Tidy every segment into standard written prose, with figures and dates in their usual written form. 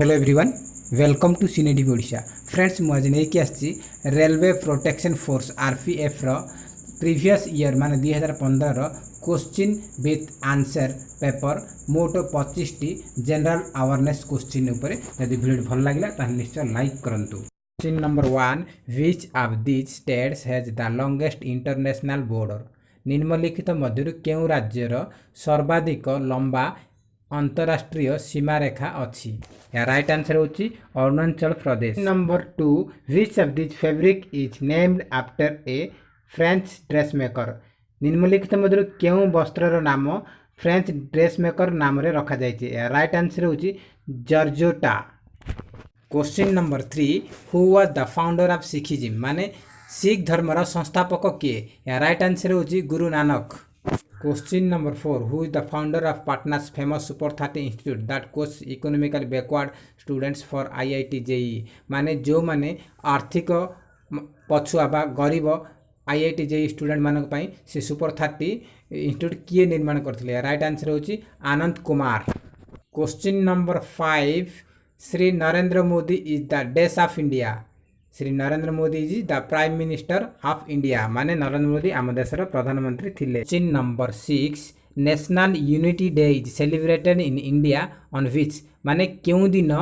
Hello everyone welcome to सिनेडी Odisha friends मुझे नहीं आसी रेलवे प्रोटेक्शन फोर्स आरपीएफ रो प्रीवियस ईयर माने 2015 रो क्वेश्चन विथ आंसर पेपर मोट 25 टी जनरल अवेयरनेस क्वेश्चन ऊपर यदि वीडियो भल लागला ताहले निश्चय लाइक करंतु। Question number 1 which of these states has the longest international border निम्नलिखित मध्य केउ राज्यर सर्वाधिक लंबा अंतरराष्ट्रीय सीमा रेखा अच्छी या राइट आंसर होची Arunachal Pradesh. Number 2 which of this fabric is named after a French dressmaker निम्नलिखित मध्य केउ वस्त्र नाम फ्रेंच ड्रेसमेकर नाम रे रखा जायछि या राइट आंसर होची georgette. Question number 3 who was the founder of Sikhism माने सिख धर्मर संस्थापक किए या राइट आंसर होची Guru Nanak. Question number 4 who is the founder of Patna's famous super 30 institute that coach economically backward students for IIT JEE माने जो माने आर्थिक पछुआ बा गरीब आईआईटी जेईई स्टूडेंट मानक पई से सुपर 30 इंस्टीट्यूट किए निर्माण करथिले राइट आंसर होची Anand Kumar. Question number 5 Shri Narendra Modi is the dash of India Shri Narendra Modi is the prime minister of India माने नरेंद्र मोदी आम देशर प्रधानमंत्री थिले। Question number 6 national unity day is celebrated in India on which माने क्यों दिन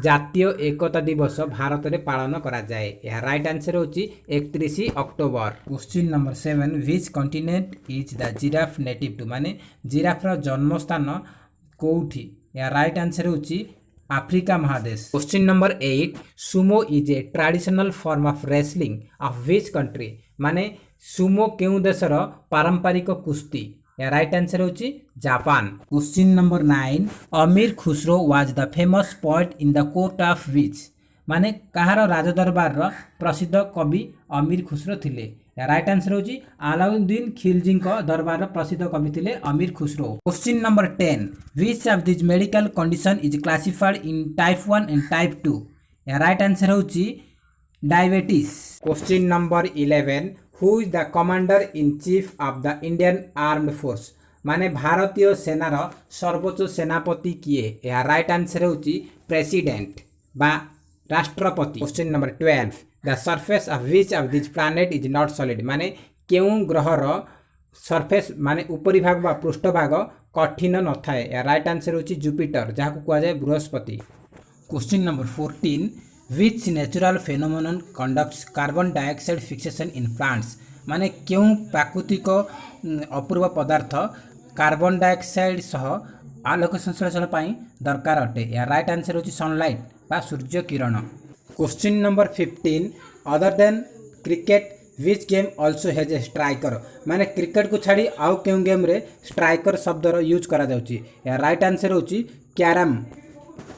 जातीय एकता दिवस भारत में पालन करा जाए या राइट आंसर होची 31 October. Question number 7 which continent is the giraffe native to माने जिराफ रो जन्म स्थान कोउठी या राइट आंसर होची आफ्रिका महादेश। Question number 8 sumo is a traditional form of wrestling of which country माने सुमो केउ देशर पारंपरिक कुश्ती या राइट आंसर होची Japan. Question number 9 Amir Khusro was the famous poet in the court of which माने कहार राजदरबार रो प्रसिद्ध कवि अमीर खुसरो थिले या राइट आंसर होची अलाउद्दीन खिलजी को दरबार प्रसिद्ध कवि थिले अमीर Khusro. Question number 10 which of this medical condition is classified in type 1 and type 2 या राइट आंसर होची diabetes. Question number 11 who is the commander in chief of the Indian armed force माने भारतीय सेनार सर्वोच्च सेनापति किए या राइट आंसर होची प्रेसिडेंट बा राष्ट्रपति। Question number 12 the surface of which of this planet is not solid माने केउ ग्रहर सरफेस माने ऊपरी भाग बा पृष्ठ भाग कठिन न थाए या राइट आंसर होची जुपिटर जहां को कहा जाए Brihaspati. Question number 14 which natural phenomenon conducts carbon dioxide fixation in plants माने केउ प्राकृतिक अपूर्व पदार्थ कार्बन डाइऑक्साइड सह आलोक संश्लेषण पई दरकार अटे या राइट आंसर होची सनलाइट बा सूर्य किरण। Question number 15 other than cricket which game also has a striker माने क्रिकेट को छाड़ी आउ केउ गेम रे स्ट्राइकर शब्द रो यूज करा जाउची या राइट आंसर होची carrom.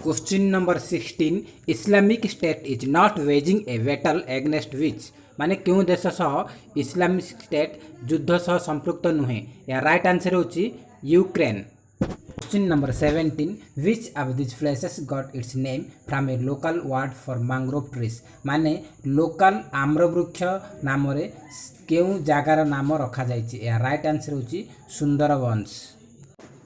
Question number 16 Islamic state is not waging a battle against which माने केउ देश सह इस्लामिक स्टेट युद्ध सह संपृक्त नुहे या राइट आंसर होची Ukraine. Question number 17 which of this places got its name from A local word for mangrove trees माने लोकल आम्रवृक्ष नाम रे केउ जागार नाम रखा जायछि या राइट आंसर होची Sundarbans.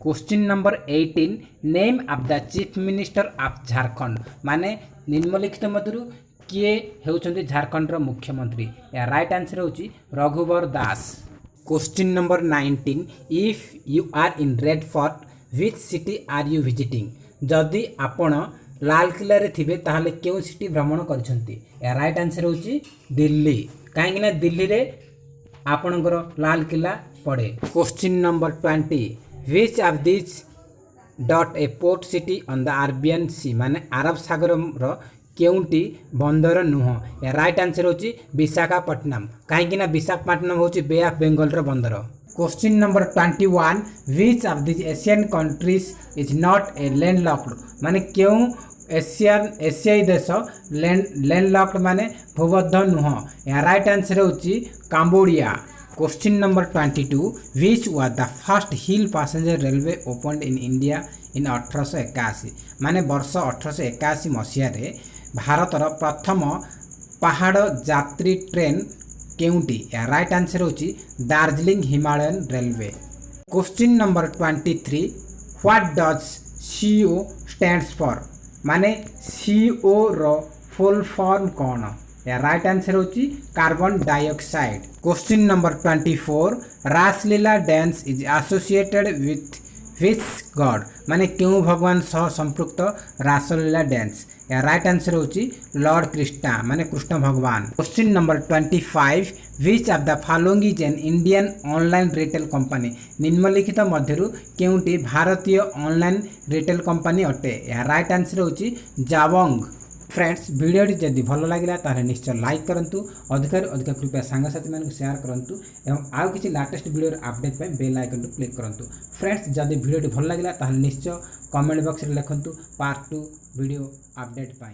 Question number 18 name of the chief minister of Jharkhand माने निम्नलिखित मध्यरु किए हेउचंती झारखंड रो मुख्यमंत्री या राइट आंसर होची Raghubar Das. Question number 19 if you are in red fort which city are you visiting जदि आपण लाल किला रे थिबे ताहले केउ सिटी भ्रमण करछंती या राइट आंसर होची दिल्ली काहेकि ना दिल्ली रे आपणकर लाल किला पड़े। Question number 20 which of this dot a port city on the Arabian sea माने अरब सागर रो केउंटी बंदर नुह या राइट आंसर होची विशाखापट्टनम काहेकि ना विशाखापट्टनम होची बे ऑफ बंगाल रो बंदर। Question number 21 which of this Asian countries is not a landlocked माने केउ एशियाई देश लैंडलॉक्ड माने भूबद्ध नुह या राइट आंसर होची Cambodia. Question number 22 which was the first hill passenger railway opened in India in 1881 माने वर्ष 1881 मसीह रे भारतर प्रथम पहाड़ यात्री ट्रेन केउंटी या राइट आंसर होची Darjeeling Himalayan railway. Question number 23 what does CO stands for माने CO रो फुल फॉर्म कौन या राइट आंसर होची carbon dioxide. Question number 24 Raslila dance is associated with which God माने क्यों भगवान सह संपृक्त रासलीला डांस या राइट आंसर होची लॉर्ड कृष्णा माने कृष्ण भगवान। Question number 25 which of the following is an Indian online retail company निम्नलिखित मध्यरु केउटी भारतीय ऑनलाइन रिटेल कंपनी अटे या राइट आंसर होची जाबोंग। फ्रेंड्स वीडियोटी जदि भल लगे तार निश्चय लाइक करूँ अधिक अधिक कृपया सांगसाथी मानक शेयर करूँ एवं आउ किसी लेटेस्ट वीडियो अपडेट पे बेल आइकन टू क्लिक करूँ। फ्रेंड्स जदि वीडियोटी भल लगे तार निश्चय कमेंट बॉक्स में लिखूँ पार्ट 2 वीडियो अपडेट पाई।